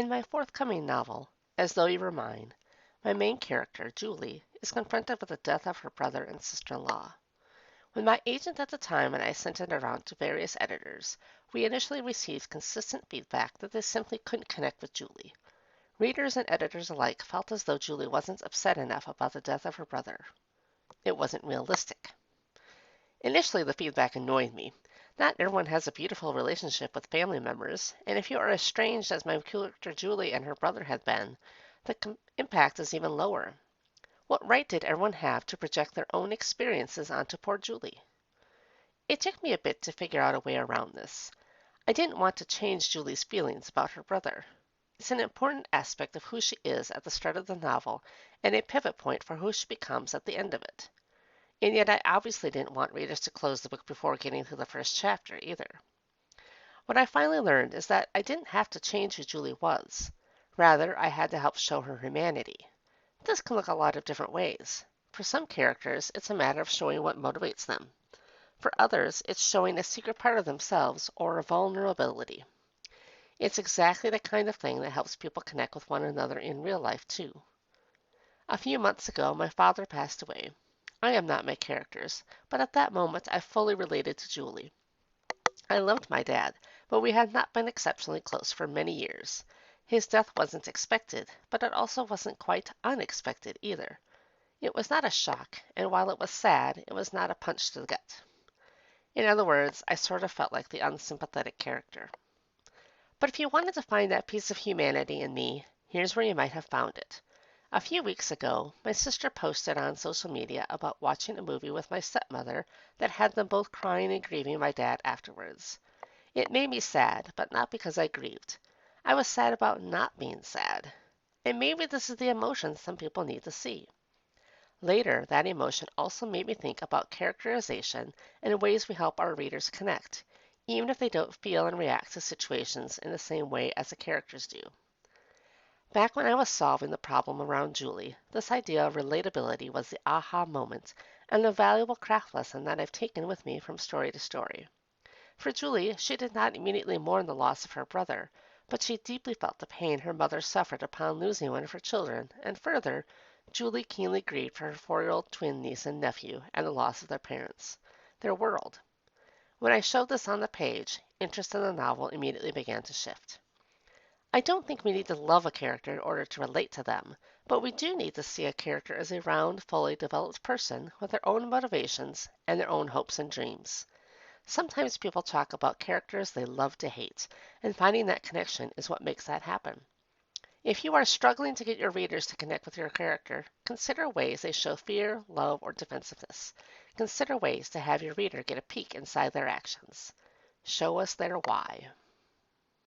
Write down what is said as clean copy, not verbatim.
In my forthcoming novel, As Though You Were Mine, my main character, Julie, is confronted with the death of her brother and sister-in-law. When my agent at the time and I sent it around to various editors, we initially received consistent feedback that they simply couldn't connect with Julie. Readers and editors alike felt as though Julie wasn't upset enough about the death of her brother. It wasn't realistic. Initially, the feedback annoyed me. Not everyone has a beautiful relationship with family members, and if you are estranged as my character Julie and her brother had been, the impact is even lower. What right did everyone have to project their own experiences onto poor Julie? It took me a bit to figure out a way around this. I didn't want to change Julie's feelings about her brother. It's an important aspect of who she is at the start of the novel and a pivot point for who she becomes at the end of it. And yet I obviously didn't want readers to close the book before getting through the first chapter either. What I finally learned is that I didn't have to change who Julie was. Rather, I had to help show her humanity. This can look a lot of different ways. For some characters, it's a matter of showing what motivates them. For others, it's showing a secret part of themselves or a vulnerability. It's exactly the kind of thing that helps people connect with one another in real life, too. A few months ago, my father passed away. I am not my characters, but at that moment I fully related to Julie. I loved my dad, but we had not been exceptionally close for many years. His death wasn't expected, but it also wasn't quite unexpected either. It was not a shock, and while it was sad, it was not a punch to the gut. In other words, I sort of felt like the unsympathetic character. But if you wanted to find that piece of humanity in me, here's where you might have found it. A few weeks ago, my sister posted on social media about watching a movie with my stepmother that had them both crying and grieving my dad afterwards. It made me sad, but not because I grieved. I was sad about not being sad. And maybe this is the emotion some people need to see. Later, that emotion also made me think about characterization and ways we help our readers connect, even if they don't feel and react to situations in the same way as the characters do. Back when I was solving the problem around Julie, this idea of relatability was the aha moment and a valuable craft lesson that I've taken with me from story to story. For Julie, she did not immediately mourn the loss of her brother, but she deeply felt the pain her mother suffered upon losing one of her children, and further, Julie keenly grieved for her 4-year-old twin niece and nephew and the loss of their parents, their world. When I showed this on the page, interest in the novel immediately began to shift. I don't think we need to love a character in order to relate to them, but we do need to see a character as a round, fully developed person with their own motivations and their own hopes and dreams. Sometimes people talk about characters they love to hate, and finding that connection is what makes that happen. If you are struggling to get your readers to connect with your character, consider ways they show fear, love, or defensiveness. Consider ways to have your reader get a peek inside their actions. Show us their why.